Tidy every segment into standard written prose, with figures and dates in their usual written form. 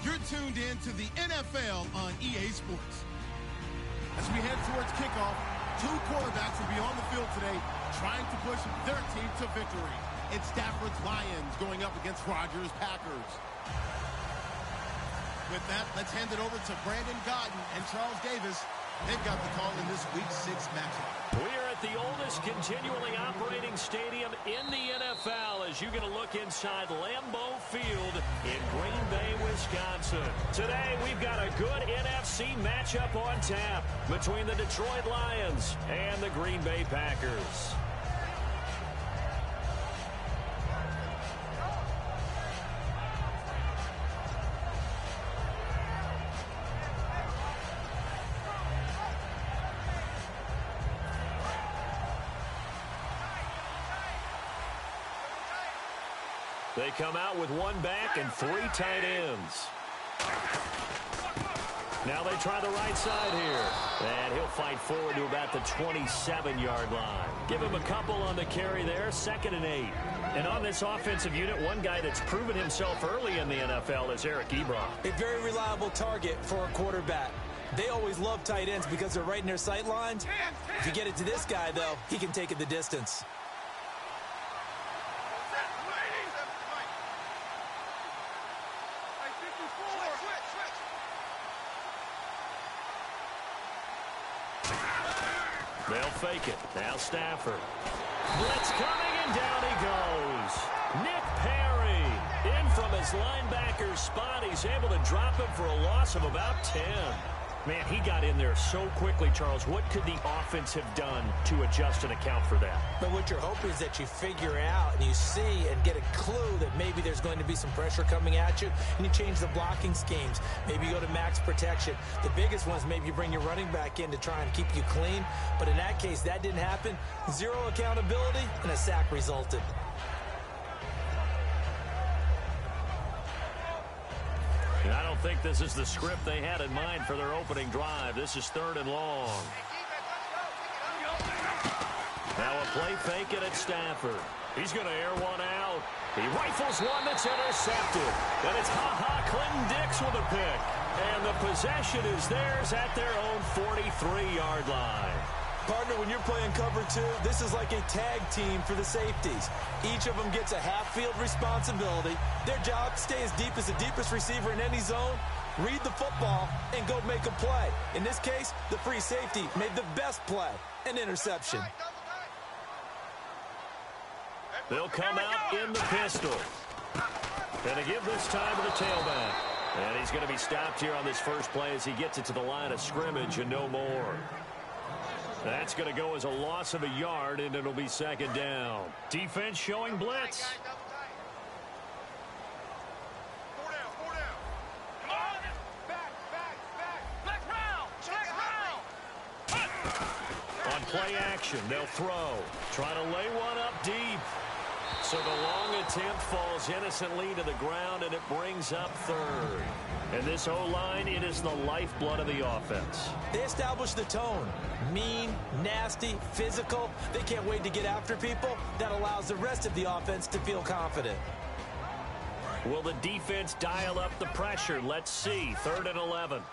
You're tuned in to the NFL on EA Sports. As we head towards kickoff, two quarterbacks will be on the field today trying to push their team to victory. It's Stafford's Lions going up against Rodgers' Packers. With that, let's hand it over to Brandon Godden and Charles Davis. They've got the call in this Week 6 matchup. We're at the oldest continually operating stadium in the NFL as you get a look inside Lambeau Field in Green Bay, Wisconsin. Today, we've got a good NFC matchup on tap between the Detroit Lions and the Green Bay Packers. They come out with one back and three tight ends. Now they try the right side here. And he'll fight forward to about the 27-yard line. Give him a couple on the carry there, 2nd and 8. And on this offensive unit, one guy that's proven himself early in the NFL is Eric Ebron. A very reliable target for a quarterback. They always love tight ends because they're right in their sight lines. If you get it to this guy, though, he can take it the distance. They'll fake it. Now Stafford. Blitz coming, and down he goes. Nick Perry in from his linebacker spot. He's able to drop him for a loss of about 10. Man, he got in there so quickly, Charles. What could the offense have done to adjust and account for that? But what you're hoping is that you figure out and you see and get a clue that maybe there's going to be some pressure coming at you, and you change the blocking schemes. Maybe you go to max protection. The biggest one is maybe you bring your running back in to try and keep you clean. But in that case, that didn't happen. Zero accountability, and a sack resulted. And I don't think this is the script they had in mind for their opening drive. This is 3rd and long. Now a play fake it at Stafford. He's going to air one out. He rifles one that's intercepted. And it's Clinton Dix with a pick. And the possession is theirs at their own 43-yard line. Partner, when you're playing cover 2, this is like a tag team for the safeties. Each of them gets a half-field responsibility. Their job, stay as deep as the deepest receiver in any zone, read the football, and go make a play. In this case, the free safety made the best play, an interception. They'll come out in the pistol. Gonna give this time to the tailback. And he's going to be stopped here on this first play as he gets it to the line of scrimmage and no more. That's going to go as a loss of a yard, and it'll be 2nd down. Defense showing blitz. On play action, they'll throw. Try to lay one up deep. So the long attempt falls innocently to the ground, and it brings up 3rd. And this O-line, it is the lifeblood of the offense. They establish the tone. Mean, nasty, physical. They can't wait to get after people. That allows the rest of the offense to feel confident. Will the defense dial up the pressure? Let's see. 3rd and 11.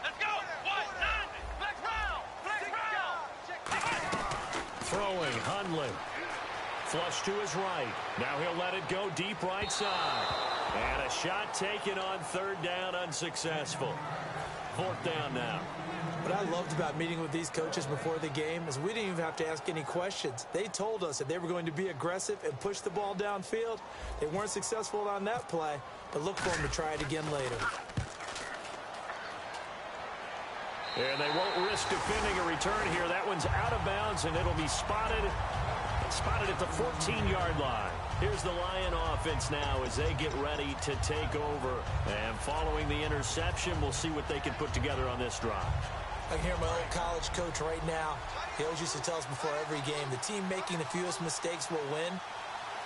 Let's go. Throwing, Hundley. Flush to his right. Now he'll let it go deep right side. And a shot taken on 3rd down, unsuccessful. 4th down now. What I loved about meeting with these coaches before the game is we didn't even have to ask any questions. They told us that they were going to be aggressive and push the ball downfield. They weren't successful on that play, but look for them to try it again later. And they won't risk defending a return here. That one's out of bounds, and it'll be spotted at the 14-yard line. Here's the Lion offense now as they get ready to take over. And following the interception, we'll see what they can put together on this drive. I can hear my old college coach right now. He always used to tell us before every game, the team making the fewest mistakes will win.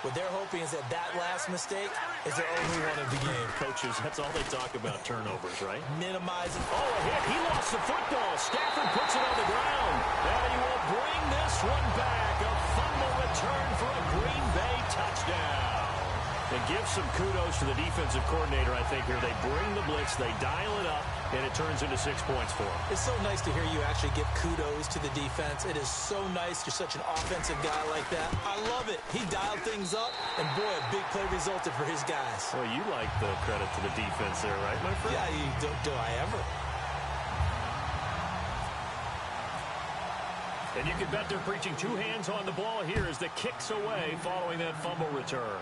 What they're hoping is that last mistake is their only one of the game. Coaches, that's all they talk about, turnovers, right? Minimizing. Oh, a hit. He lost the football. Stafford puts it on the ground. And he will bring this one back. A fumble return for a Green Bay touchdown. And give some kudos to the defensive coordinator, I think, here. They bring the blitz, they dial it up, and it turns into 6 points for them. It's so nice to hear you actually give kudos to the defense. It is so nice. You're such an offensive guy like that. I love it. He dialed things up, and boy, a big play resulted for his guys. Well, you like the credit to the defense there, right, my friend? Yeah, do I ever? And you can bet they're preaching two hands on the ball here as the kick's away following that fumble return.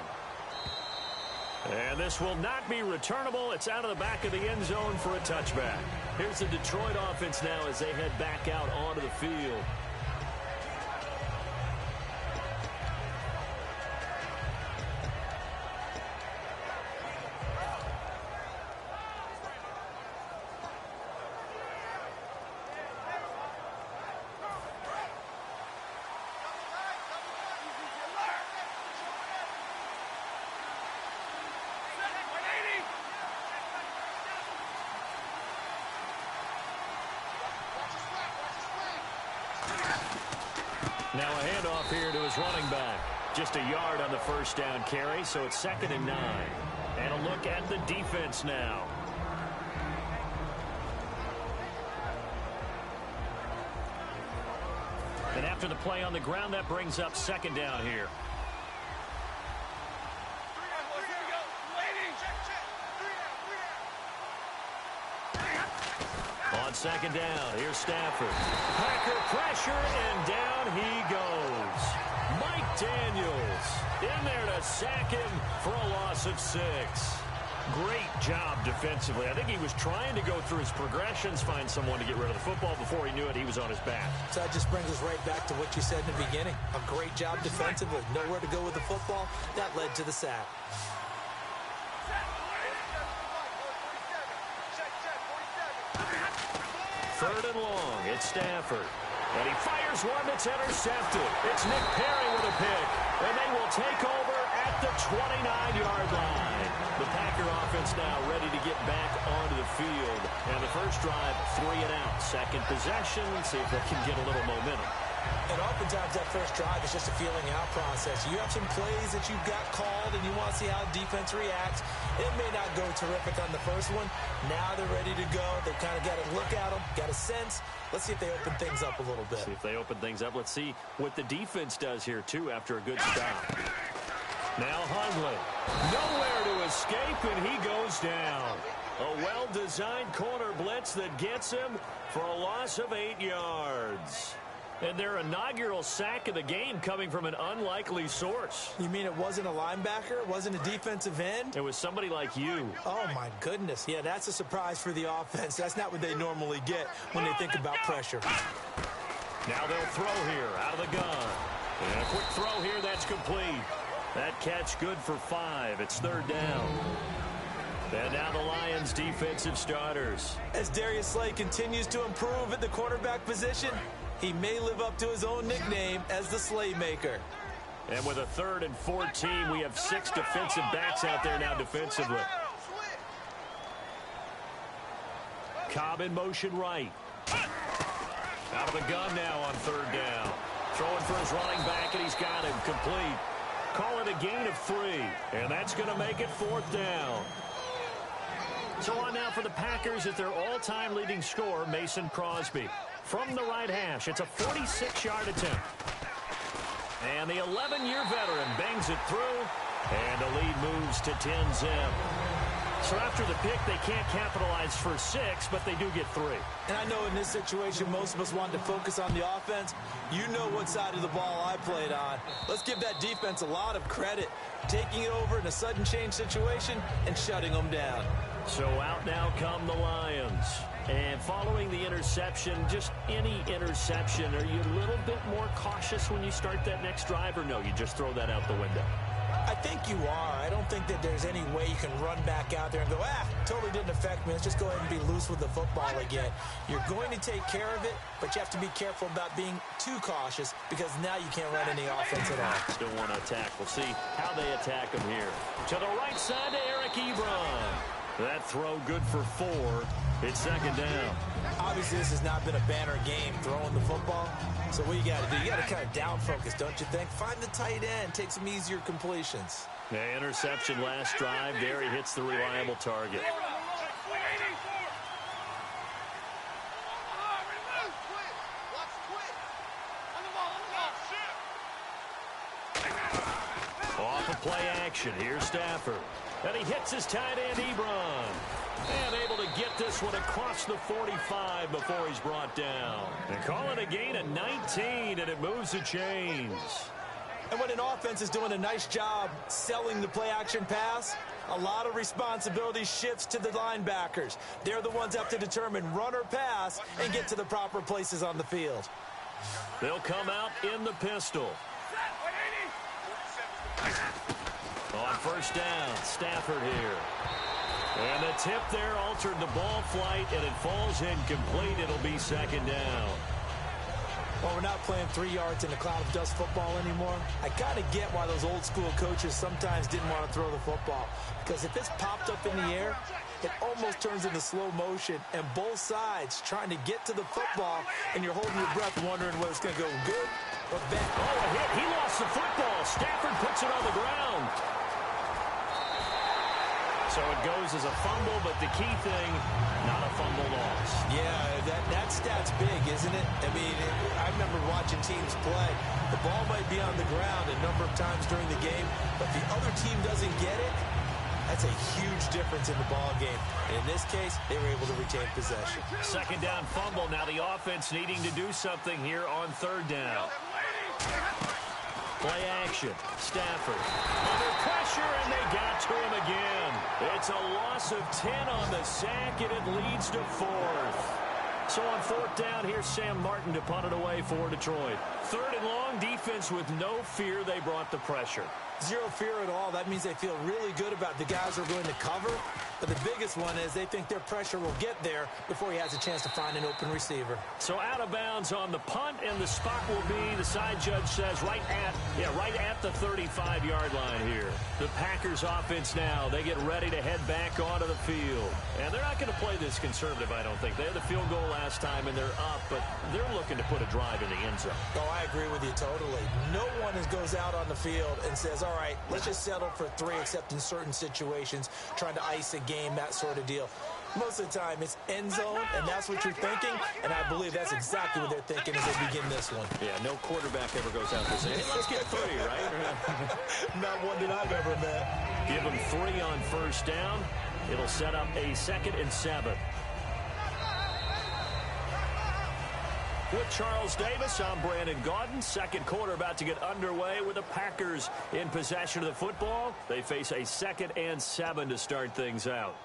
And this will not be returnable. It's out of the back of the end zone for a touchback. Here's the Detroit offense now as they head back out onto the field. Now a handoff here to his running back. Just a yard on the first down carry, so it's 2nd and 9. And a look at the defense now. And after the play on the ground, that brings up 2nd down here. On 2nd down, here's Stafford. Packer pressure, and down he goes. Mike Daniels in there to sack him for a loss of 6. Great job defensively. I think he was trying to go through his progressions, find someone to get rid of the football. Before he knew it, he was on his back. So that just brings us right back to what you said in the beginning. A great job defensively. Nowhere to go with the football. That led to the sack. 3rd and long. It's Stafford. And he fires one that's intercepted. It's Nick Perry with a pick. And they will take over at the 29-yard line. The Packer offense now ready to get back onto the field. And the first drive, 3 and out. Second possession. See if they can get a little momentum. And oftentimes that first drive is just a feeling out process. You have some plays that you've got called and you want to see how defense reacts. It may not go terrific on the first one. Now they're ready to go. They've kind of got to look at them, got a sense. Let's see if they open things up a little bit. See if they open things up. Let's see what the defense does here, too, after a good stop. Now Hundley. Nowhere to escape, and he goes down. A well-designed corner blitz that gets him for a loss of 8 yards. And their inaugural sack of the game coming from an unlikely source. You mean it wasn't a linebacker? It wasn't a defensive end? It was somebody like you. Oh, my goodness. Yeah, that's a surprise for the offense. That's not what they normally get when they think about pressure. Now they'll throw here out of the gun. And a quick throw here, that's complete. That catch good for 5. It's 3rd down. And now the Lions' defensive starters. As Darius Slay continues to improve at the quarterback position, he may live up to his own nickname as the Slaymaker. And with a 3rd and 14, we have 6 defensive backs out there now defensively. Cobb in motion right. Out of the gun now on 3rd down. Throwing for his running back, and he's got him complete. Call it a gain of 3, and that's going to make it 4th down. So on now for the Packers is their all-time leading scorer, Mason Crosby. From the right hash, it's a 46-yard attempt. And the 11-year veteran bangs it through, and the lead moves to 10-zip. So after the pick, they can't capitalize for 6, but they do get 3. And I know in this situation, most of us want to focus on the offense. You know what side of the ball I played on. Let's give that defense a lot of credit, taking it over in a sudden change situation and shutting them down. So out now come the Lions. And following the interception, just any interception, are you a little bit more cautious when you start that next drive, or no, you just throw that out the window? I think you are. I don't think that there's any way you can run back out there and go, totally didn't affect me. Let's just go ahead and be loose with the football again. You're going to take care of it, but you have to be careful about being too cautious because now you can't run any offense at all. Still want to attack. We'll see how they attack him here. To the right side to Eric Ebron. That throw good for 4. It's 2nd down. Obviously, this has not been a banner game throwing the football. So what you got to do, you got to kind of down focus, don't you think? Find the tight end, take some easier completions. The interception last drive. There he hits the reliable target. Off of play action. Here's Stafford. And he hits his tight end, Ebron. And able to get this one across the 45 before he's brought down. And call it a gain of 19, and it moves the chains. And when an offense is doing a nice job selling the play-action pass, a lot of responsibility shifts to the linebackers. They're the ones that have to determine run or pass and get to the proper places on the field. They'll come out in the pistol. On first down, Stafford here. And the tip there altered the ball flight, and it falls incomplete. It'll be second down. Well, we're not playing 3 yards in a cloud of dust football anymore. I kind of get why those old school coaches sometimes didn't want to throw the football. Because if it's popped up in the air, it almost turns into slow motion. And both sides trying to get to the football, and you're holding your breath wondering whether it's going to go good or bad. Oh, a hit. He lost the football. Stafford puts it on the ground. So it goes as a fumble, but the key thing, not a fumble loss. Yeah, that stat's big, isn't it? I mean, I remember watching teams play. The ball might be on the ground a number of times during the game, but if the other team doesn't get it, that's a huge difference in the ball game. And in this case, they were able to retain possession. Second down fumble. Now the offense needing to do something here on third down. Play action. Stafford under pressure, and they got to him again. It's a loss of 10 on the sack, and it leads to fourth. So on fourth down, here's Sam Martin to punt it away for Detroit. Third and long, defense with no fear. They brought the pressure. Zero fear at all. That means they feel really good about the guys who are going to cover. But the biggest one is they think their pressure will get there before he has a chance to find an open receiver. So out of bounds on the punt, and the spot will be, the side judge says, right at the 35-yard line here. The Packers offense now, they get ready to head back onto the field. And they're not going to play this conservative, I don't think. They had the field goal last time, and they're up, but they're looking to put a drive in the end zone. Oh, I agree with you totally. No one goes out on the field and says, all right, let's just settle for 3, except in certain situations, trying to ice a game, that sort of deal. Most of the time, it's end zone, and that's what you're thinking, and I believe that's exactly what they're thinking as they begin this one. Yeah, no quarterback ever goes out there saying, hey, let's get 3, right? Not one that I've ever met. Give them 3 on first down. It'll set up a 2nd and 7. With Charles Davis, I'm Brandon Gaudin. Second quarter about to get underway with the Packers in possession of the football. They face a 2nd and 7 to start things out.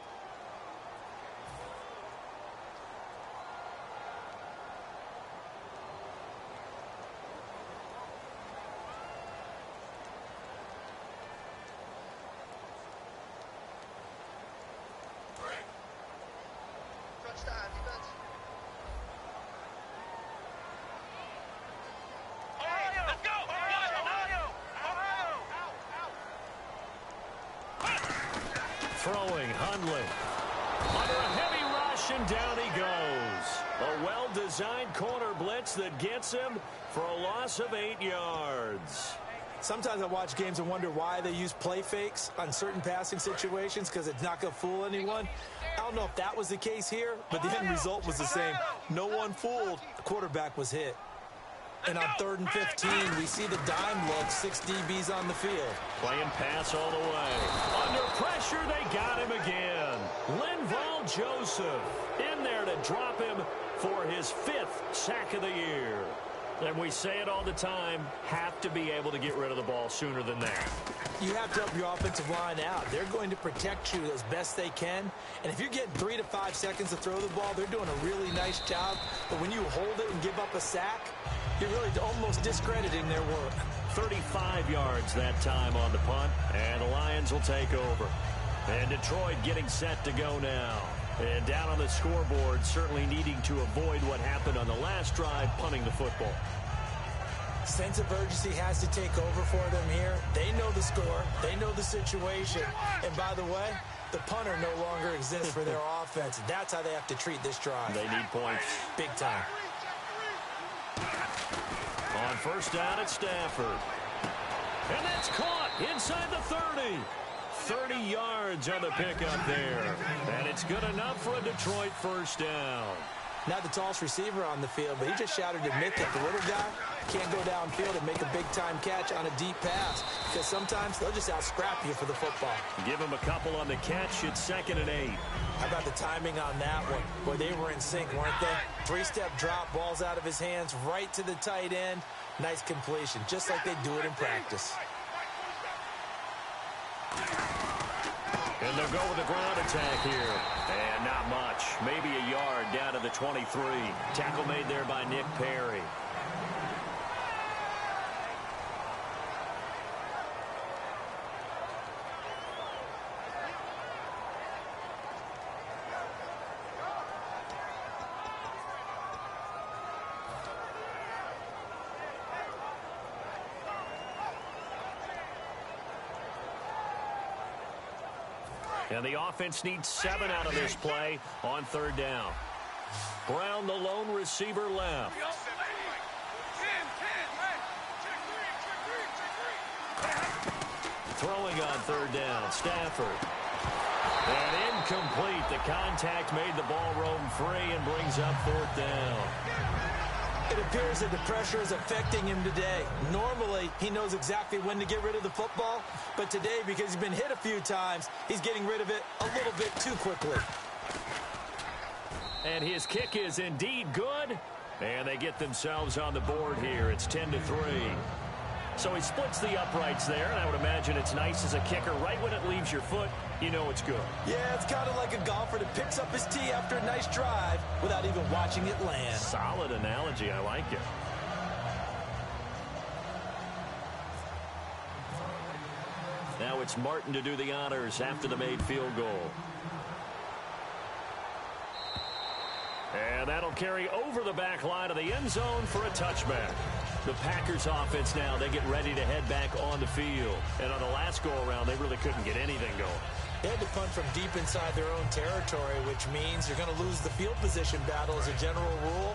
Throwing, Hundley. Under a heavy rush, and down he goes. A well-designed corner blitz that gets him for a loss of 8 yards. Sometimes I watch games and wonder why they use play fakes on certain passing situations, because it's not going to fool anyone. I don't know if that was the case here, but the end result was the same. No one fooled. The quarterback was hit. And on 3rd and 15, we see the dime look, 6 DBs on the field. Playing pass all the way. Under pressure, they got him again. Linval Joseph in there to drop him for his 5th sack of the year. And we say it all the time, have to be able to get rid of the ball sooner than that. You have to help your offensive line out. They're going to protect you as best they can. And if you're getting 3 to 5 seconds to throw the ball, they're doing a really nice job. But when you hold it and give up a sack, you're really almost discrediting their work. 35 yards that time on the punt, and the Lions will take over. And Detroit getting set to go now. And down on the scoreboard, certainly needing to avoid what happened on the last drive, punting the football. Sense of urgency has to take over for them here. They know the score. They know the situation. And by the way, the punter no longer exists for their offense. That's how they have to treat this drive. They need points. Big time. On first down at Stafford. And that's caught inside the 30. 30 yards on the pickup there. And it's good enough for a Detroit first down. Not the tallest receiver on the field, but he just shouted to Nick that the little guy can't go downfield and make a big-time catch on a deep pass because sometimes they'll just out-scrap you for the football. Give him a couple on the catch. It's 2nd and 8. How about the timing on that one? Boy, they were in sync, weren't they? 3-step drop, balls out of his hands, right to the tight end. Nice completion, just like they do it in practice. And they'll go with the ground attack here. And not much. Maybe a yard down to the 23. Tackle made there by Nick Perry. And the offense needs 7 out of this play on 3rd down. Brown, the lone receiver, left. Throwing on 3rd down, Stafford. And incomplete. The contact made the ball roam free and brings up 4th down. It appears that the pressure is affecting him today. Normally, he knows exactly when to get rid of the football, but today, because he's been hit a few times, he's getting rid of it a little bit too quickly. And his kick is indeed good, and they get themselves on the board here. It's 10-3. So he splits the uprights there, and I would imagine it's nice as a kicker. Right when it leaves your foot, you know it's good. Yeah, it's kind of like a golfer that picks up his tee after a nice drive without even watching it land. Solid analogy. I like it. Now it's Martin to do the honors after the made field goal. And that'll carry over the back line of the end zone for a touchback. The Packers offense now, they get ready to head back on the field. And on the last go-around, they really couldn't get anything going. They had to punt from deep inside their own territory, which means you're going to lose the field position battle as a general rule.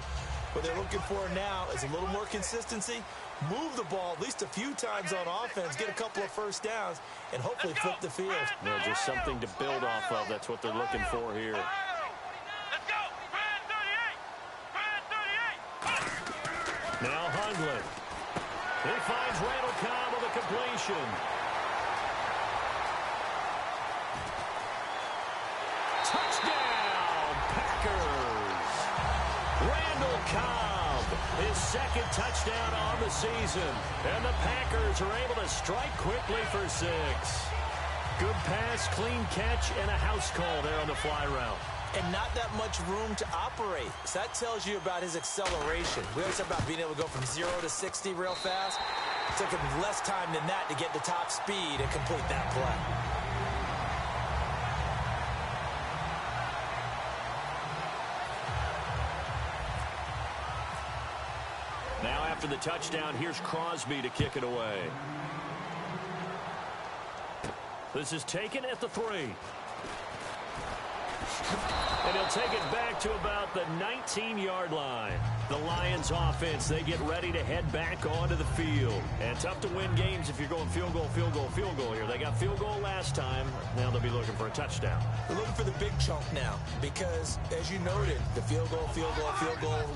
What they're looking for now is a little more consistency, move the ball at least a few times on offense, get a couple of first downs, and hopefully flip the field. Well, just something to build off of. That's what they're looking for here. Now Hundley. He finds Randall Cobb with a completion. Touchdown, Packers. Randall Cobb, his 2nd touchdown on the season. And the Packers are able to strike quickly for 6. Good pass, clean catch, and a house call there on the fly route. And not that much room to operate. So that tells you about his acceleration. We always talk about being able to go from 0 to 60 real fast. It took him less time than that to get the top speed and complete that play. Now after the touchdown, here's Crosby to kick it away. This is taken at the 3. And he'll take it back to about the 19-yard line. The Lions offense, they get ready to head back onto the field. And tough to win games if you're going field goal, field goal, field goal here. They got field goal last time. Now they'll be looking for a touchdown. They're looking for the big chunk now because, as you noted, the field goal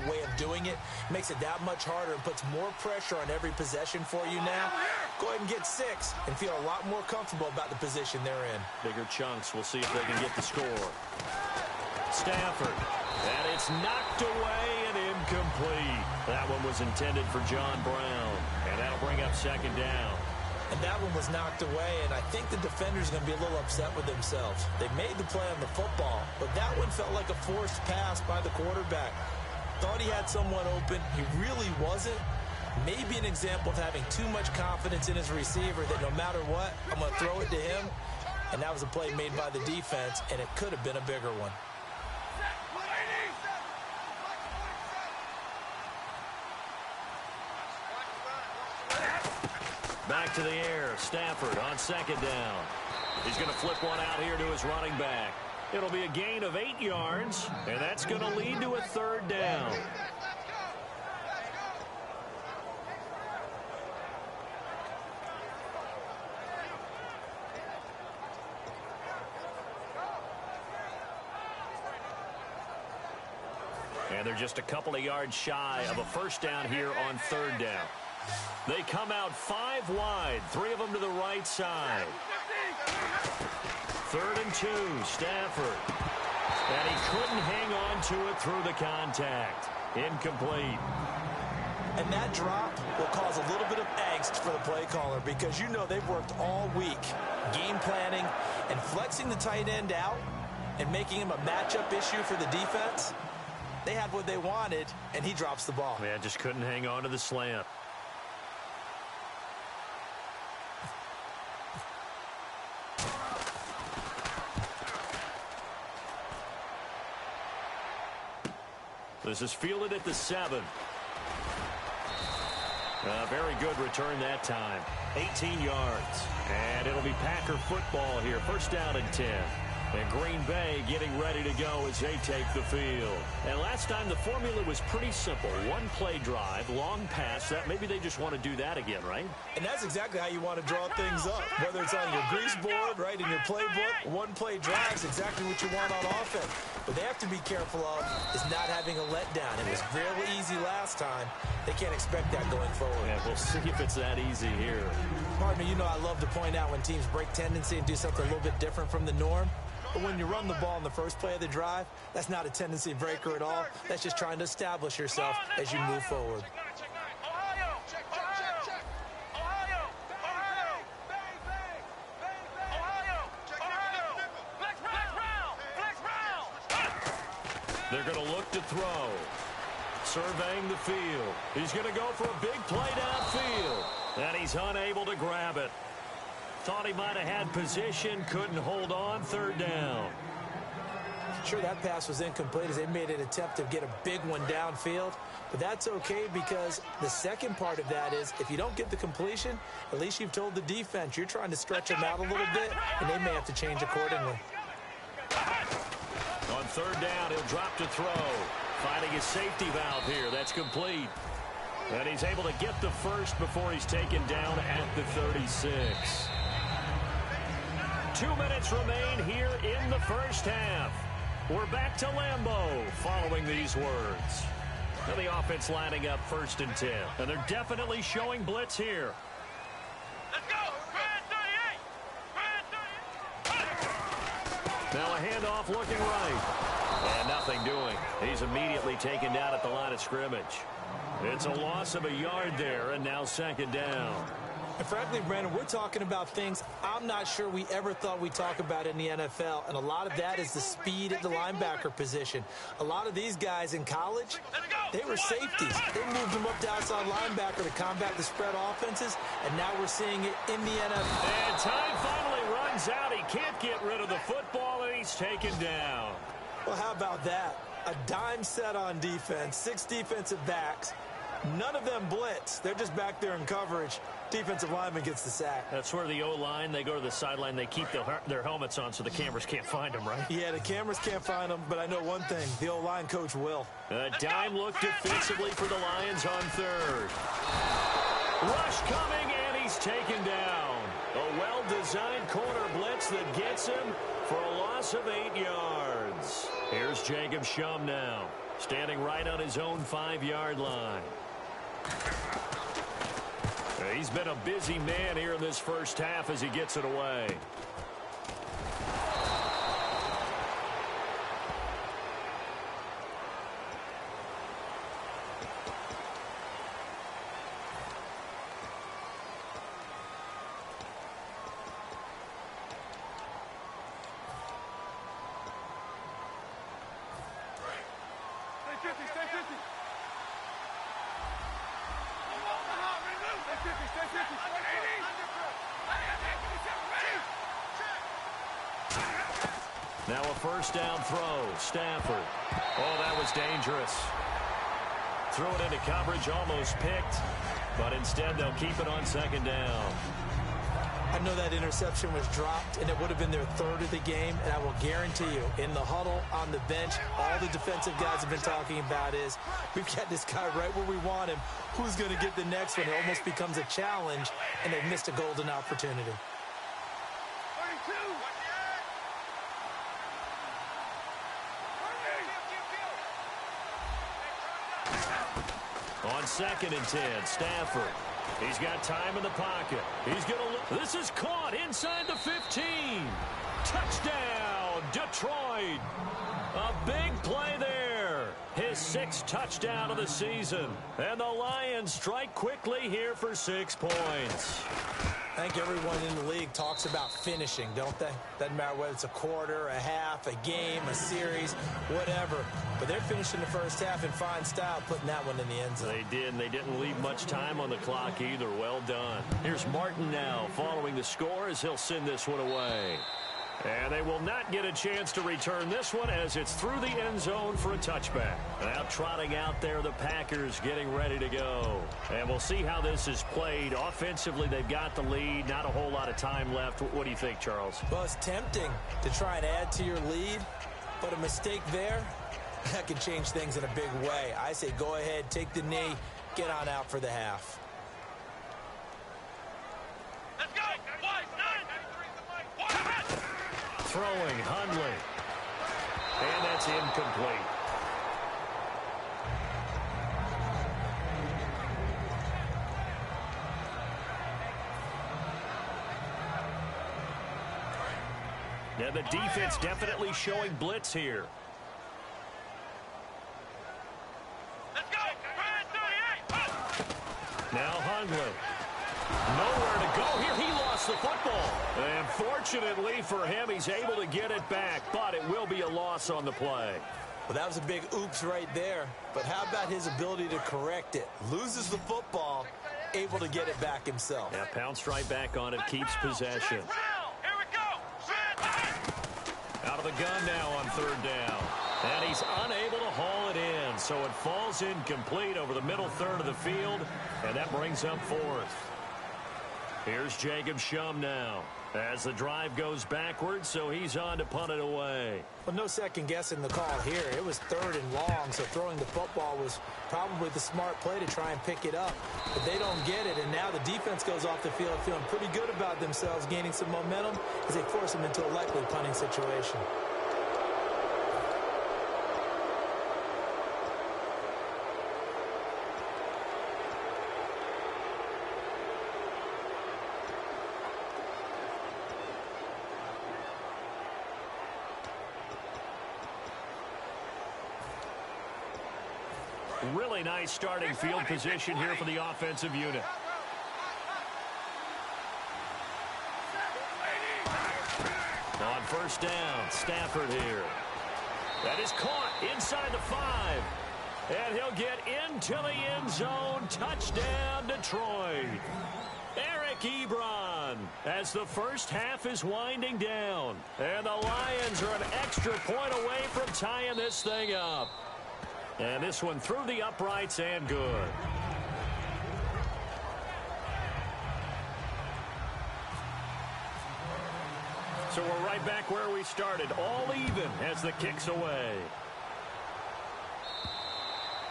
way of doing it makes it that much harder and puts more pressure on every possession for you now. Go ahead and get 6 and feel a lot more comfortable about the position they're in. Bigger chunks. We'll see if they can get the score. Stafford. And it's knocked away and incomplete. That one was intended for John Brown. And that'll bring up 2nd down. And that one was knocked away, and I think the defenders are going to be a little upset with themselves. They made the play on the football, but that one felt like a forced pass by the quarterback. Thought he had someone open. He really wasn't. Maybe an example of having too much confidence in his receiver that no matter what, I'm going to throw it to him. And that was a play made by the defense, and it could have been a bigger one. Back to the air. Stafford on 2nd down. He's going to flip one out here to his running back. It'll be a gain of 8 yards, and that's going to lead to a 3rd down. And they're just a couple of yards shy of a first down here on third down. They come out 5 wide, 3 of them to the right side. 3rd and 2, Stafford. And he couldn't hang on to it through the contact. Incomplete. And that drop will cause a little bit of angst for the play caller because you know they've worked all week game planning and flexing the tight end out and making him a matchup issue for the defense. They had what they wanted, and he drops the ball. Yeah, just couldn't hang on to the slant. This is fielded at the 7. Very good return that time. 18 yards. And it'll be Packer football here. First down and 10. And Green Bay getting ready to go as they take the field. And last time the formula was pretty simple. 1-play drive, long pass. That maybe they just want to do that again, right? And that's exactly how you want to draw things up. Whether it's on your grease board, right, in your playbook, 1-play drive is exactly what you want on offense. What they have to be careful of is not having a letdown. It was real easy last time. They can't expect that going forward. Yeah, we'll see if it's that easy here. Pardon me, you know I love to point out when teams break tendency and do something a little bit different from the norm. But when you run the ball in the first play of the drive, that's not a tendency breaker at all. That's just trying to establish yourself as you move forward. They're going to look to throw. Surveying the field. He's going to go for a big play downfield. And he's unable to grab it. Thought he might have had position, couldn't hold on, 3rd down. Sure, that pass was incomplete as they made an attempt to get a big one downfield. But that's okay because the second part of that is if you don't get the completion, at least you've told the defense you're trying to stretch them out a little bit, and they may have to change accordingly. On 3rd down, he'll drop to throw. Finding his safety valve here. That's complete. And he's able to get the first before he's taken down at the 36. 2 minutes remain here in the first half. We're back to Lambeau following these words. Now the offense lining up 1st and 10. And they're definitely showing blitz here. Let's go! Now a handoff looking right. And nothing doing. He's immediately taken down at the line of scrimmage. It's a loss of a yard there, and now 2nd down. And frankly, Brandon, we're talking about things I'm not sure we ever thought we'd talk about in the NFL, and a lot of that is the speed at the linebacker position. A lot of these guys in college, they were safeties. They moved them up to outside linebacker to combat the spread offenses, and now we're seeing it in the NFL. And time finally runs out. He can't get rid of the football, and he's taken down. Well, how about that? A dime set on defense, 6 defensive backs. None of them blitz. They're just back there in coverage. Defensive lineman gets the sack. That's where the O-line, they go to the sideline, they keep their helmets on so the cameras can't find them, right? Yeah, the cameras can't find them, but I know one thing. The O-line coach will. A dime look defensively for the Lions on 3rd. Rush coming, and he's taken down. A well-designed corner blitz that gets him for a loss of 8 yards. Here's Jacob Shum now, standing right on his own 5-yard line. He's been a busy man here in this first half as he gets it away. Now a first down throw. Stafford. Oh, that was dangerous. Threw it into coverage, almost picked. But instead, they'll keep it on 2nd down. I know that interception was dropped, and it would have been their 3rd of the game. And I will guarantee you, in the huddle, on the bench, all the defensive guys have been talking about is, we've got this guy right where we want him. Who's going to get the next one? It almost becomes a challenge, and they've missed a golden opportunity. On 2nd and 10, Stafford. He's got time in the pocket. He's going to look. This is caught inside the 15. Touchdown, Detroit. A big play there. His 6th touchdown of the season. And the Lions strike quickly here for 6 points. I think everyone in the league talks about finishing, don't they? Doesn't matter whether it's a quarter, a half, a game, a series, whatever. But they're finishing the first half in fine style, putting that one in the end zone. They did, and they didn't leave much time on the clock either. Well done. Here's Martin now following the score as he'll send this one away. And they will not get a chance to return this one as it's through the end zone for a touchback. Now trotting out there, the Packers getting ready to go. And we'll see how this is played. Offensively, they've got the lead. Not a whole lot of time left. What do you think, Charles? Well, it's tempting to try and add to your lead, but a mistake there, that could change things in a big way. I say go ahead, take the knee, get on out for the half. Let's go. Throwing, Hundley. And that's incomplete. Now the defense definitely showing blitz here. Let's go. Now Hundley. Nowhere to go here. He lost the football. And fortunately for him, he's able to get it back, but it will be a loss on the play. Well, that was a big oops right there. But how about his ability to correct it? Loses the football, able to get it back himself. Yeah, pounced right back on it, keeps possession. Here we go. Out of the gun now on 3rd down. And he's unable to haul it in, so it falls incomplete over the middle third of the field, and that brings up 4th. Here's Jacob Shum now as the drive goes backwards, so he's on to punt it away. Well, no second guessing the call here. It was 3rd and long, so throwing the football was probably the smart play to try and pick it up. But they don't get it, and now the defense goes off the field feeling pretty good about themselves, gaining some momentum as they force them into a likely punting situation. Really nice starting field position here for the offensive unit. On 1st down, Stafford here. That is caught inside the 5. And he'll get into the end zone. Touchdown, Detroit. Eric Ebron as the first half is winding down. And the Lions are an extra point away from tying this thing up. And this one through the uprights and good. So we're right back where we started, all even as the kick's away.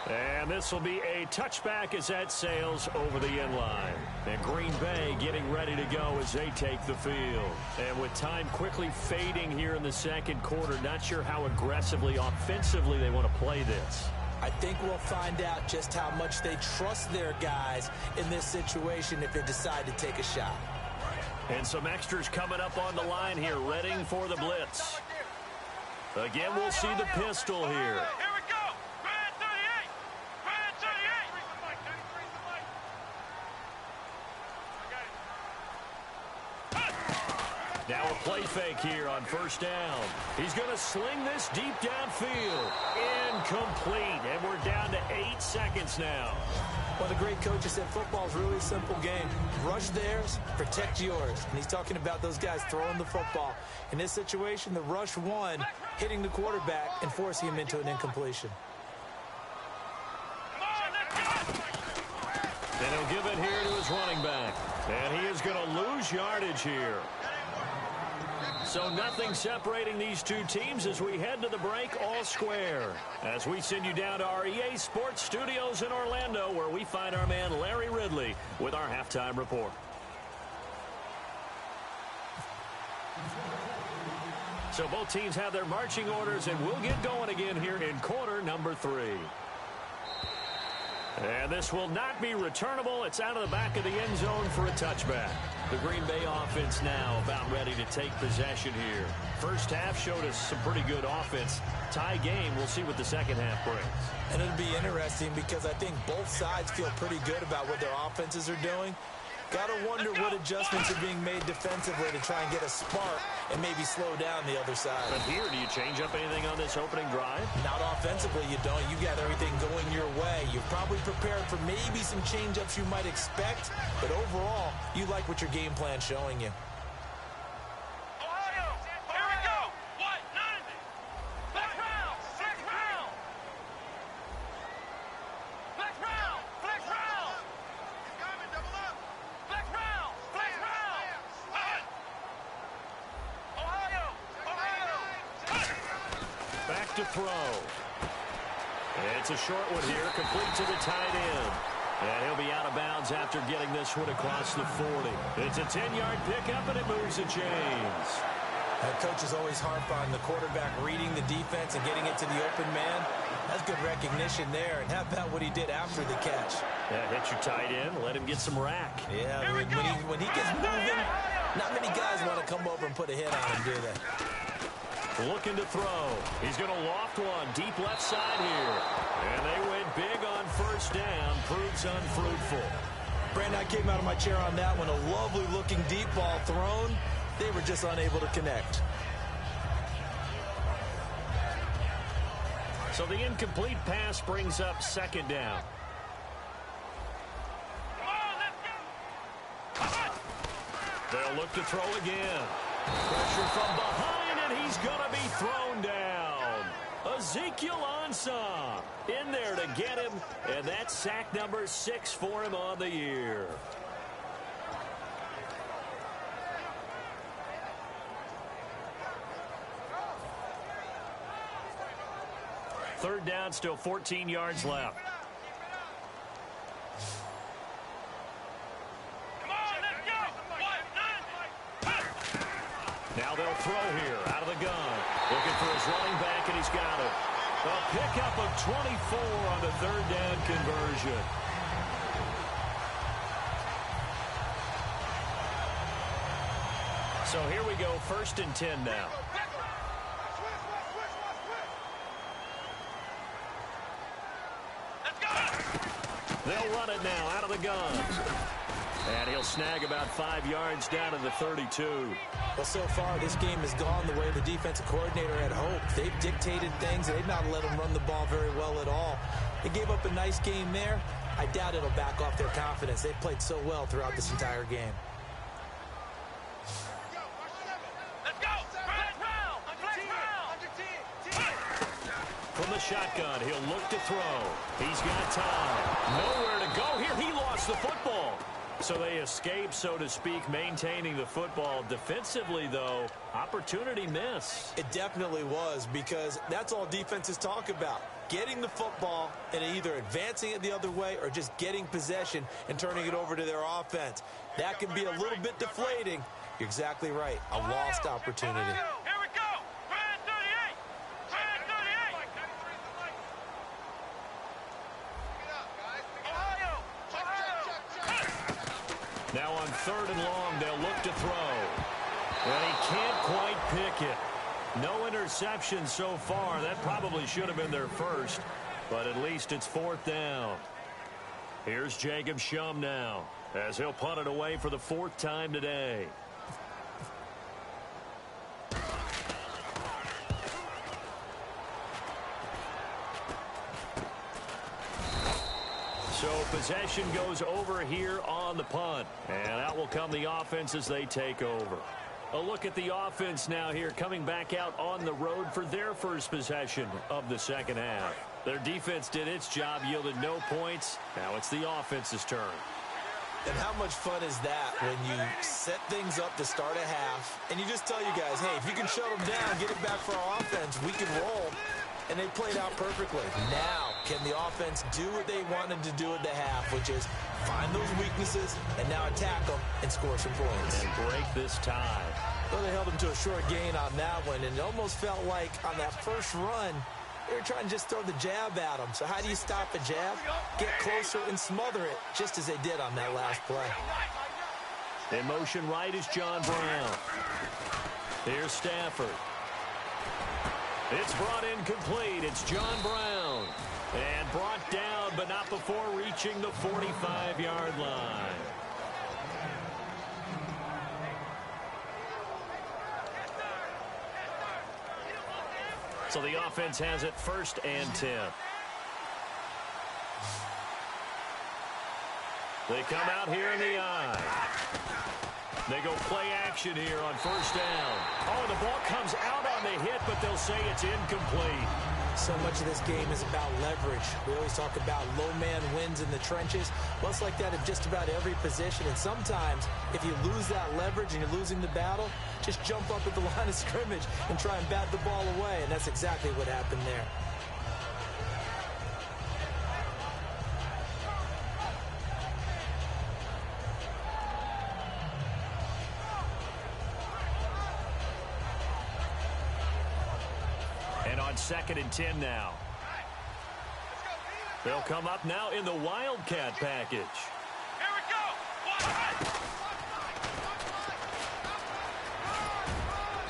And this will be a touchback as that sails over the end line. And Green Bay getting ready to go as they take the field. And with time quickly fading here in the 2nd quarter, not sure how aggressively, offensively they want to play this. I think we'll find out just how much they trust their guys in this situation if they decide to take a shot. And some extras coming up on the line here, readying for the blitz. Again, we'll see the pistol here. Here we go. Grand 38. Grand 38. Now a play fake here on 1st down. He's going to sling this deep downfield. Incomplete. And we're down to 8 seconds now. Well, the great coach has said football is really a simple game. Rush theirs, protect yours. And he's talking about those guys throwing the football. In this situation, the rush won, hitting the quarterback and forcing him into an incompletion. And he'll give it here to his running back. And he is going to lose yardage here. So nothing separating these two teams as we head to the break, all square. As we send you down to our EA Sports Studios in Orlando, where we find our man Larry Ridley with our halftime report. So both teams have their marching orders, and we'll get going again here in quarter number 3. And this will not be returnable. It's out of the back of the end zone for a touchback. The Green Bay offense now about ready to take possession here. First half showed us some pretty good offense. Tie game. We'll see what the second half brings. And it'll be interesting because I think both sides feel pretty good about what their offenses are doing. Got to wonder what adjustments are being made defensively to try and get a spark and maybe slow down the other side. But here, do you change up anything on this opening drive? Not offensively, you don't. You got everything going your way. You're probably prepared for maybe some change-ups you might expect, but overall, you like what your game plan's showing you. Ohio, here we go. What? 90. Flex round. Flex round. Flex round. Flex round. He's coming. Double up. Flex round. Flex round. Ohio. Ohio. Back to throw. It's a short one here, complete to the tight end. And he'll be out of bounds after getting this one across the 40. It's a 10-yard pickup, and it moves the chains. Coaches always harp on the quarterback reading the defense and getting it to the open man. That's good recognition there. And how about what he did after the catch? Yeah, hit your tight end, let him get some rack. Yeah, when he gets moving, not many guys want to come over and put a hit on him, do they? Looking to throw. He's going to loft one deep left side here. And they went big on first down. Proves unfruitful. Brandon, I came out of my chair on that one. A lovely-looking deep ball thrown. They were just unable to connect. So the incomplete pass brings up second down. They'll look to throw again. Pressure from behind, and he's going to be thrown down. Ezekiel Ansah in there to get him, and that's sack number 6 for him on the year. Third down, still 14 yards left. Now they'll throw here out of the gun. Looking for his running back, and he's got it. A pickup of 24 on the third down conversion. So here we go, 1st and 10 now. They'll run it now out of the gun. And he'll snag about 5 yards down to the 32. Well, so far, this game has gone the way the defensive coordinator had hoped. They've dictated things, and they've not let them run the ball very well at all. They gave up a nice game there. I doubt it'll back off their confidence. They've played so well throughout this entire game. From the shotgun, he'll look to throw. He's got time. Nowhere to go here. He lost the football. So they escape, so to speak, maintaining the football. Defensively, though, opportunity miss. It definitely was, because that's all defenses talk about. Getting the football and either advancing it the other way or just getting possession and turning it over to their offense. That can be a little bit deflating. You're exactly right. A lost opportunity. Now on 3rd and long, they'll look to throw. And he can't quite pick it. No interception so far. That probably should have been their first, but at least it's 4th down. Here's Jacob Shum now, as he'll punt it away for the 4th time today. So possession goes over here on the punt. And out will come the offense as they take over. A look at the offense now here, coming back out on the road for their first possession of the second half. Their defense did its job, yielded no points. Now it's the offense's turn. And how much fun is that when you set things up to start a half and you just tell you guys, hey, if you can shut them down, get it back for our offense, we can roll. And they played out perfectly. Now, can the offense do what they wanted to do at the half, which is find those weaknesses and now attack them and score some points. And break this tie. Well, they held them to a short gain on that one, and it almost felt like on that first run, They were trying to just throw the jab at him. So how do you stop a jab? Get closer and smother it, just as they did on that last play. In motion right is John Brown. Here's Stafford. It's brought in complete. It's John Brown. And brought down, but not before reaching the 45-yard line. So the offense has it 1st and 10. They come out here in the eye. They go play action here on 1st down. Oh, the ball comes out on the hit, but they'll say it's incomplete. So much of this game is about leverage. We always talk about low man wins in the trenches. Well, it's like that in just about every position. And sometimes, if you lose that leverage and you're losing the battle, just jump up at the line of scrimmage and try and bat the ball away. And that's exactly what happened there. On 2nd and 10 now. They'll come up now in the Wildcat package. Here we go.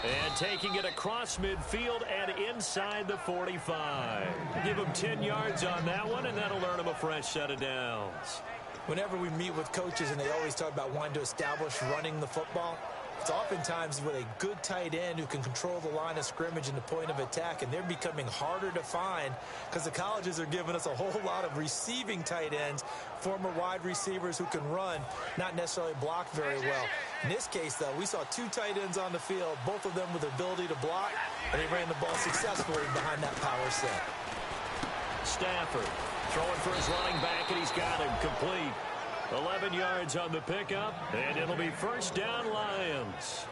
And taking it across midfield and inside the 45. Give them 10 yards on that one, and that'll earn them a fresh set of downs. Whenever we meet with coaches and they always talk about wanting to establish running the football, it's oftentimes with a good tight end who can control the line of scrimmage and the point of attack, and they're becoming harder to find because the colleges are giving us a whole lot of receiving tight ends, former wide receivers who can run, not necessarily block very well. In this case, though, we saw 2 tight ends on the field, both of them with the ability to block, and they ran the ball successfully behind that power set. Stafford throwing for his running back, and he's got him complete. 11 yards on the pickup, and it'll be 1st down Lions.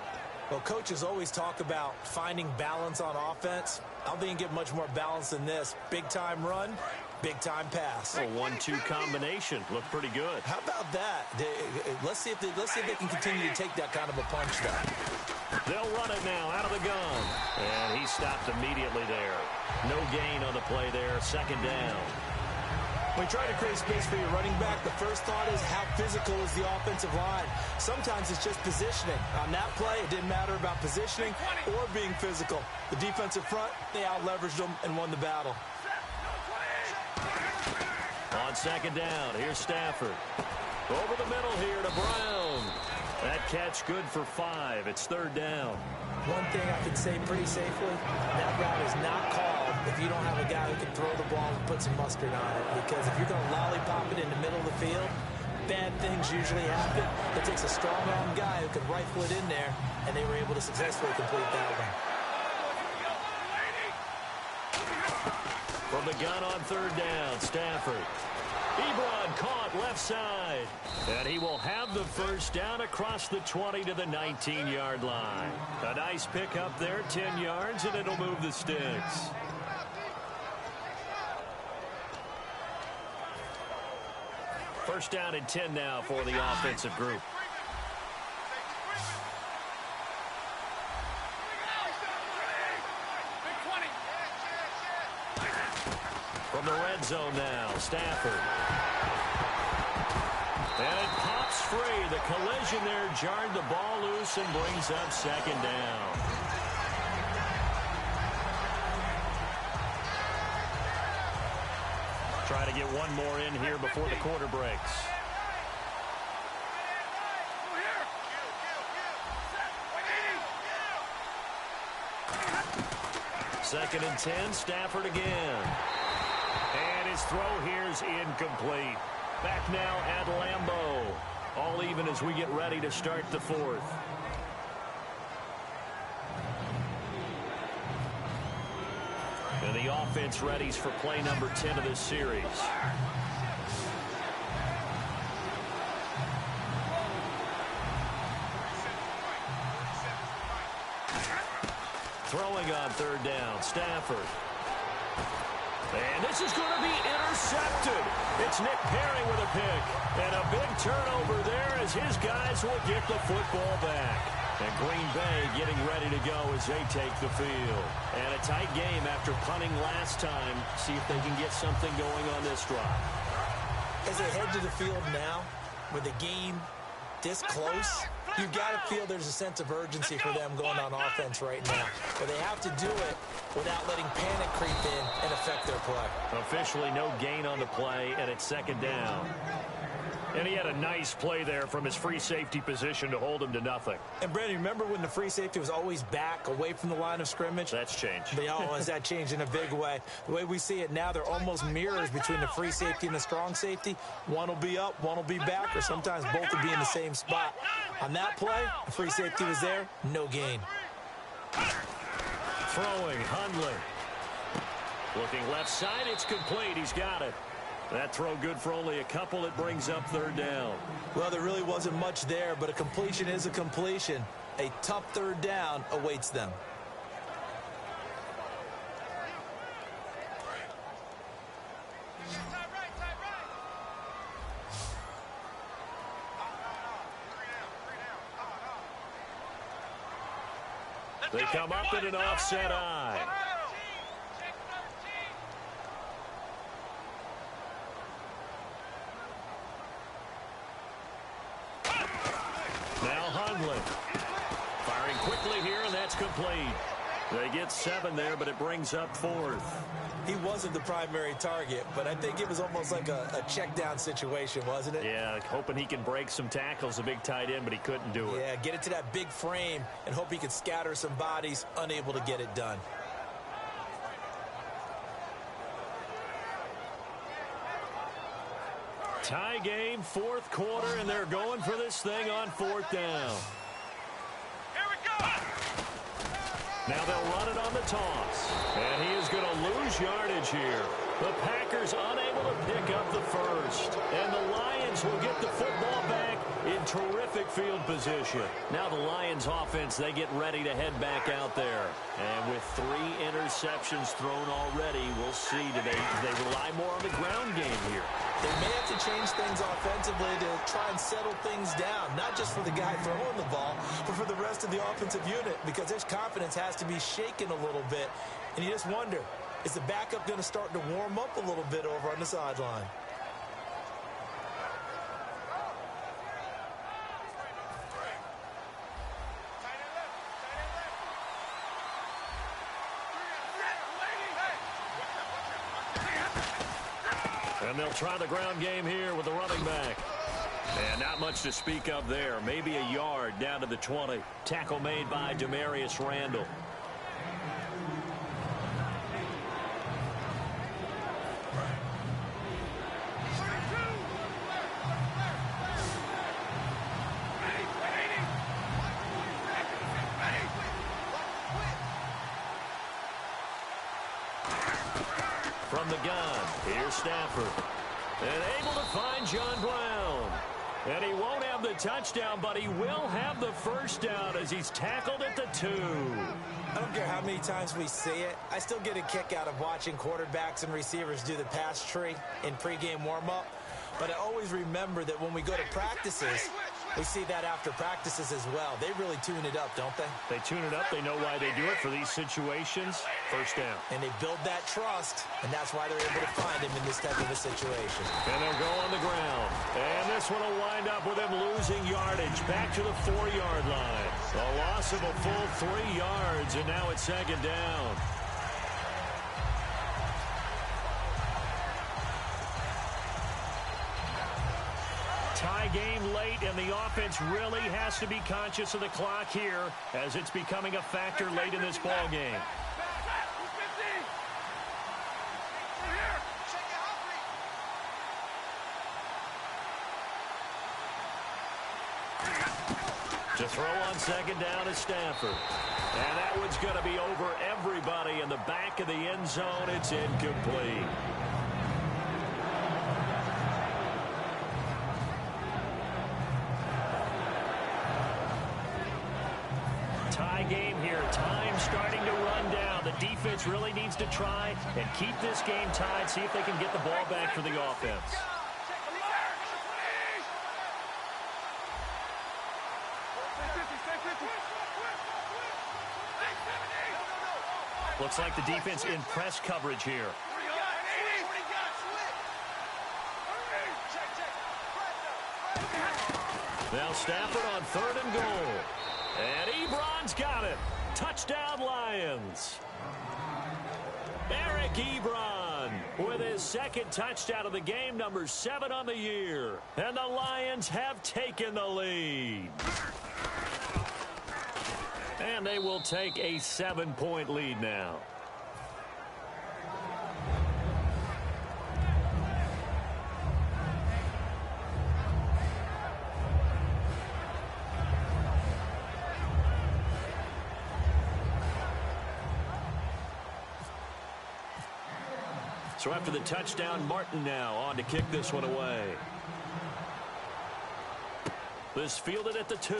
Well, coaches always talk about finding balance on offense. I don't think you can get much more balance than this. Big-time run, big-time pass. A 1-2 combination. Looked pretty good. How about that? Let's see if they can continue to take that kind of a punch, though. They'll run it now out of the gun. And he stopped immediately there. No gain on the play there. 2nd down. When you try to create space for your running back, the first thought is how physical is the offensive line. Sometimes it's just positioning. On that play, it didn't matter about positioning or being physical. The defensive front, they out-leveraged them and won the battle. On 2nd down, here's Stafford. Over the middle here to Brown. That catch good for 5. It's 3rd down. One thing I can say pretty safely, that route is not called if you don't have a guy who can throw the ball and put some mustard on it. Because if you're going to lollipop it in the middle of the field, bad things usually happen. It takes a strong-arm guy who can rifle it in there, and they were able to successfully complete that one. From the gun on 3rd down, Stafford. Ebron caught left side. And he will have the 1st down across the 20 to the 19-yard line. A nice pickup there, 10 yards, and it'll move the sticks. First down and 10 now for the offensive group. From the red zone now, Stafford. And it pops free. The collision there jarred the ball loose and brings up 2nd down. Try to get one more in here before the quarter breaks. Second and 10, Stafford again. And his throw here's incomplete. Back now at Lambeau. All even as we get ready to start the 4th. And the offense readies for play number 10 of this series. Throwing on 3rd down, Stafford. And this is going to be intercepted. It's Nick Perry with a pick. And a big turnover there as his guys will get the football back. And Green Bay getting ready to go as they take the field. And a tight game after punting last time. See if they can get something going on this drive. As they head to the field now, with the game this close, you've got to feel there's a sense of urgency for them going on offense right now. But they have to do it without letting panic creep in and affect their play. Officially no gain on the play, and it's second down. And he had a nice play there from his free safety position to hold him to nothing. And, Brandon, remember when the free safety was always back away from the line of scrimmage? That's changed. Has that changed in a big way? The way we see it now, they're almost mirrors between the free safety and the strong safety. One will be up, one will be back, or sometimes both will be in the same spot. On that play, the free safety was there, no gain. Throwing, Hundley. Looking left side, it's complete. He's got it. That throw good for only a couple. It brings up third down. Well, there really wasn't much there, but a completion is a completion. A tough third down awaits them. They come up in an offset eye. Now Hundley. Firing quickly here, and that's complete. They get 7 there, but it brings up 4th. He wasn't the primary target, but I think it was almost like a check down situation, wasn't it? Yeah, hoping he can break some tackles, a big tight end, but he couldn't do it. Yeah, get it to that big frame and hope he can scatter some bodies, unable to get it done. Tie game, 4th quarter, and they're going for this thing on 4th down. Here we go. Now they'll run it on the toss. And he is going to lose yardage here. The Packers unable to pick up the first. And the Lions will get the football back in terrific field position. Now the Lions offense, they get ready to head back out there. And with 3 interceptions thrown already, we'll see. Do they rely more on the ground game here? They may have to change things offensively to try and settle things down, not just for the guy throwing the ball, but for the rest of the offensive unit, because his confidence has to be shaken a little bit. And you just wonder, is the backup going to start to warm up a little bit over on the sideline? And they'll try the ground game here with the running back. And not much to speak of there. Maybe a yard down to the 20. Tackle made by Demarius Randall. From the gun, here's Stafford. And able to find John Brown. And he won't have the touchdown, but he will have the first down as he's tackled at the 2. I don't care how many times we see it. I still get a kick out of watching quarterbacks and receivers do the pass tree in pregame warm-up. But I always remember that when we go to practices, we see that after practices as well. They really tune it up, don't they? They tune it up. They know why they do it for these situations. First down. And they build that trust, and that's why they're able to find him in this type of a situation. And they'll go on the ground. And this one will wind up with him losing yardage back to the 4-yard line. A loss of a full 3 yards, and now it's second down. Tie game late, and the offense really has to be conscious of the clock here as it's becoming a factor late in this ball game. To throw on second down is Stafford. And that one's going to be over everybody in the back of the end zone. It's incomplete. Tie game here. Time starting to run down. The defense really needs to try and keep this game tied. See if they can get the ball back for the offense. Looks like the defense in press coverage here. Now Stafford on 3rd and goal. And Ebron's got it. Touchdown, Lions. Eric Ebron with his 2nd touchdown of the game, number 7 on the year. And the Lions have taken the lead. And they will take a 7-point lead now. So after the touchdown, Martin now on to kick this one away. This fielded at the 2.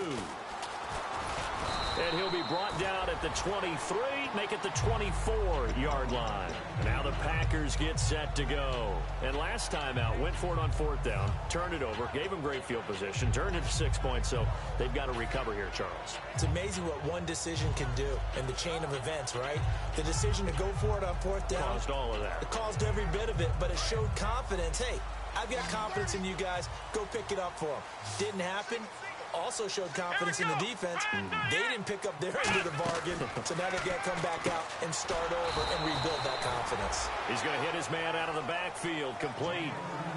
And he'll be brought down at the 23, make it the 24-yard line. Now the Packers get set to go. And last time out, went for it on 4th down, turned it over, gave him great field position, turned it to 6 points, so they've got to recover here, Charles. It's amazing what one decision can do in the chain of events, right? The decision to go for it on 4th down. Caused all of that. It caused every bit of it, but it showed confidence. Hey, I've got confidence in you guys. Go pick it up for them. Didn't happen. Also showed confidence in the defense. They didn't pick up their end of the bargain, so now they've got to come back out and start over and rebuild that confidence. He's going to hit his man out of the backfield, complete.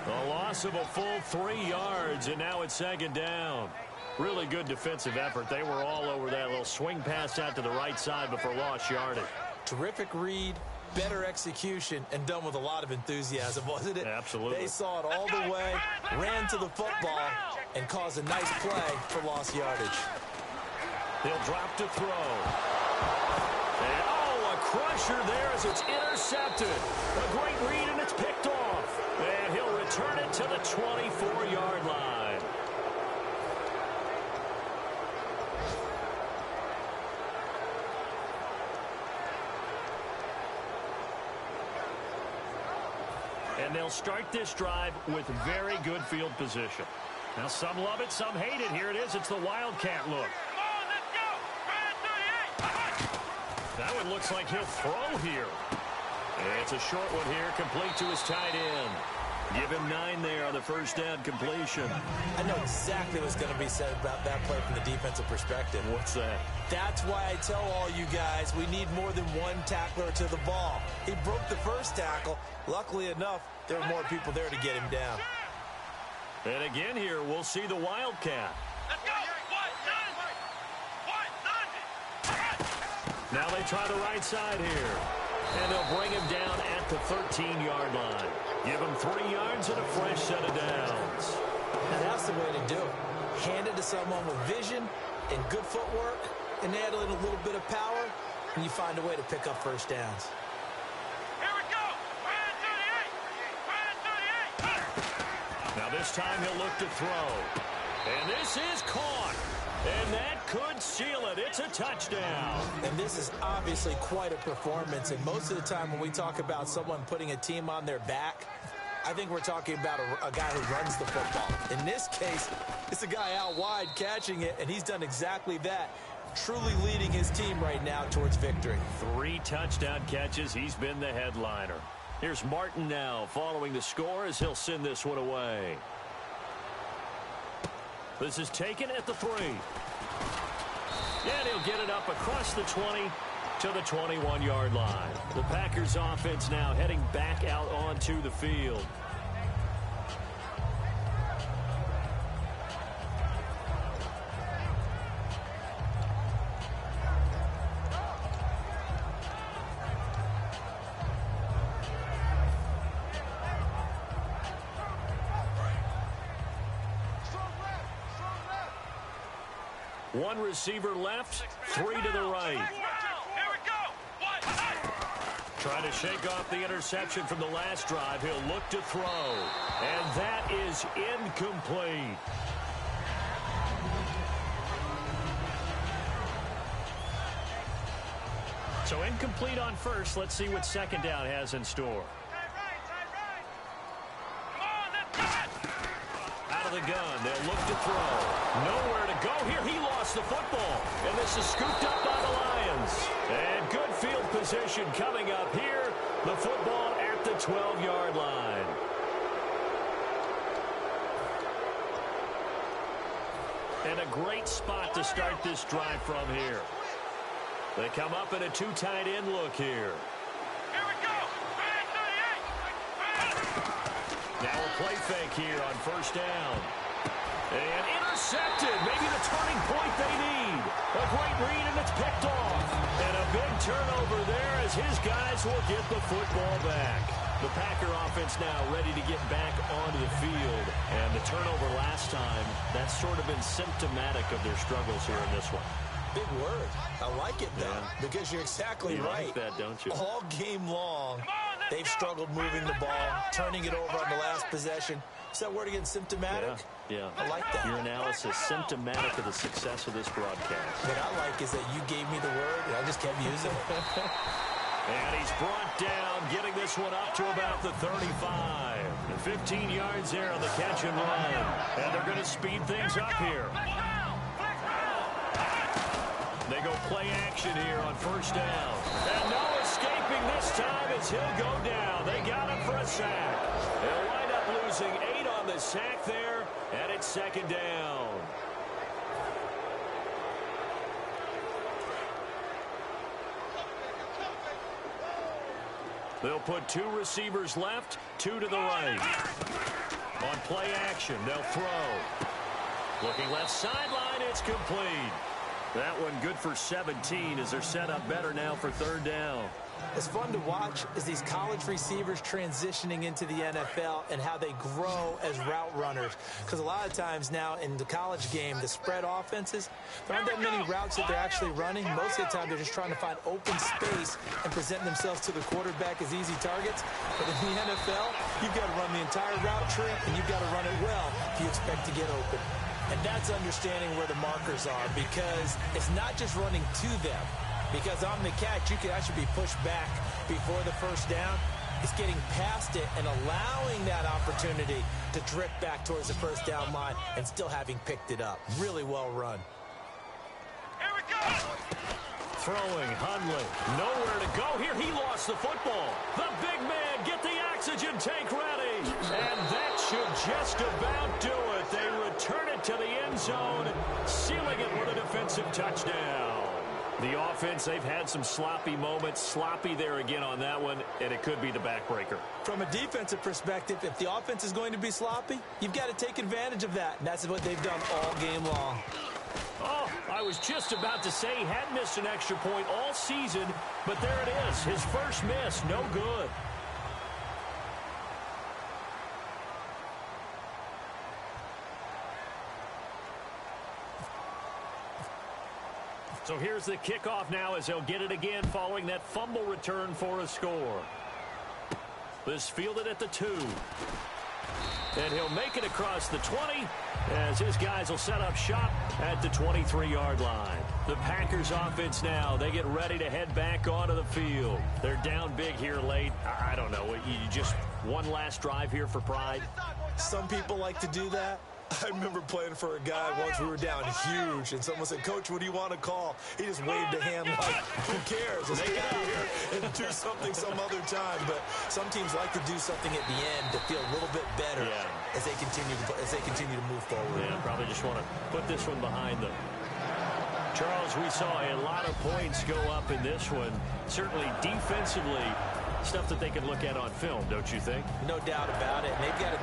A loss of a full 3 yards, and now it's 2nd down. Really good defensive effort. They were all over that little swing pass out to the right side before lost yardage. Terrific read, better execution, and done with a lot of enthusiasm, wasn't it? Absolutely. They saw it all the way, ran to the football, and caused a nice play for lost yardage. He'll drop to throw. And, oh, a crusher there as it's intercepted. A great read, and it's picked off. And he'll return it to the 24-yard line. And they'll start this drive with very good field position. Now, some love it, some hate it. Here it is. It's the Wildcat look. Come on, let's go. That one looks like he'll throw here. And it's a short one here, complete to his tight end. Give him 9 there on the first down completion. I know exactly what's going to be said about that play from the defensive perspective. What's that? That's why I tell all you guys we need more than one tackler to the ball. He broke the first tackle. Luckily enough, there were more people there to get him down. And again here, we'll see the Wildcat. Let's go. Now they try the right side here. And they'll bring him down at the 13-yard line. Give him 3 yards and a fresh set of downs. Now that's the way to do it. Hand it to someone with vision and good footwork, and add in a little bit of power, and you find a way to pick up first downs. Here we go. Ryan 38. Now this time he'll look to throw. And this is caught. And that could seal it. It's a touchdown. And this is obviously quite a performance. And most of the time when we talk about someone putting a team on their back, I think we're talking about a guy who runs the football. In this case, it's a guy out wide catching it, and he's done exactly that. Truly leading his team right now towards victory. 3 touchdown catches. He's been the headliner. Here's Martin now following the score as he'll send this one away. This is taken at the 3. And he'll get it up across the 20 to the 21-yard line. The Packers offense now heading back out onto the field. One receiver left, 3 to the right. Here we go. Trying to shake off the interception from the last drive. He'll look to throw. And that is incomplete. So incomplete on first. Let's see what second down has in store. Out of of the gun. They'll look to throw. Nowhere to go here. He lost the football. And this is scooped up by the Lions. And good field position coming up here. The football at the 12-yard line. And a great spot to start this drive from here. They come up in a two tight end look here. Here we go. Now a play fake here on first down. And intercepted. Maybe the turning point they need. A great read, and it's picked off. And a big turnover there as his guys will get the football back. The Packer offense now ready to get back onto the field. And the turnover last time, that's sort of been symptomatic of their struggles here in this one. Big word. I like it, though, because you're exactly right. You like that, don't you? All game long, they've struggled moving the ball, turning it over on the last possession. Is that word again, symptomatic? Yeah. I like that. Your analysis, symptomatic of the success of this broadcast. What I like is that you gave me the word, and I just kept using it. And he's brought down, getting this one up to about the 35. And 15 yards there on the catch and run. And they're going to speed things up here. They go play action here on first down. And no escaping this time as he'll go down. They got him for a sack. They'll wind up losing 8 on the sack there, and it's second down. They'll put 2 receivers left, 2 to the right. On play action, they'll throw. Looking left sideline, it's complete. That one good for 17 as they're set up better now for third down. It's fun to watch as these college receivers transitioning into the NFL and how they grow as route runners. Because a lot of times now in the college game, the spread offenses, there aren't that many routes that they're actually running. Most of the time, they're just trying to find open space and present themselves to the quarterback as easy targets. But in the NFL, you've got to run the entire route tree, and you've got to run it well if you expect to get open. And that's understanding where the markers are, because it's not just running to them. Because on the catch, you can actually be pushed back before the first down. It's getting past it and allowing that opportunity to drift back towards the first down line and still having picked it up. Really well run. Here we go. Throwing, Hundley. Nowhere to go here. He lost the football. The big man, get the oxygen tank ready. And that should just about do it. They return it to the end zone, sealing it with a defensive touchdown. The offense, they've had some sloppy moments. Sloppy there again on that one, and it could be the backbreaker. From a defensive perspective, if the offense is going to be sloppy, you've got to take advantage of that. And that's what they've done all game long. Oh, I was just about to say he hadn't missed an extra point all season, but there it is. His first miss, no good. So here's the kickoff now as they'll get it again following that fumble return for a score. This fielded at the 2. And he'll make it across the 20 as his guys will set up shop at the 23-yard line. The Packers offense now, they get ready to head back onto the field. They're down big here late. I don't know, you just one last drive here for pride? Some people like to do that. I remember playing for a guy once. We were down huge, and someone said, "Coach, what do you want to call?" He just waved a hand like, "Who cares? Let's get out of here and do something some other time." But some teams like to do something at the end to feel a little bit better as they continue to move forward. Yeah, probably just want to put this one behind them. Charles, we saw a lot of points go up in this one. Certainly defensively, stuff that they can look at on film, don't you think? No doubt about it. And they've got to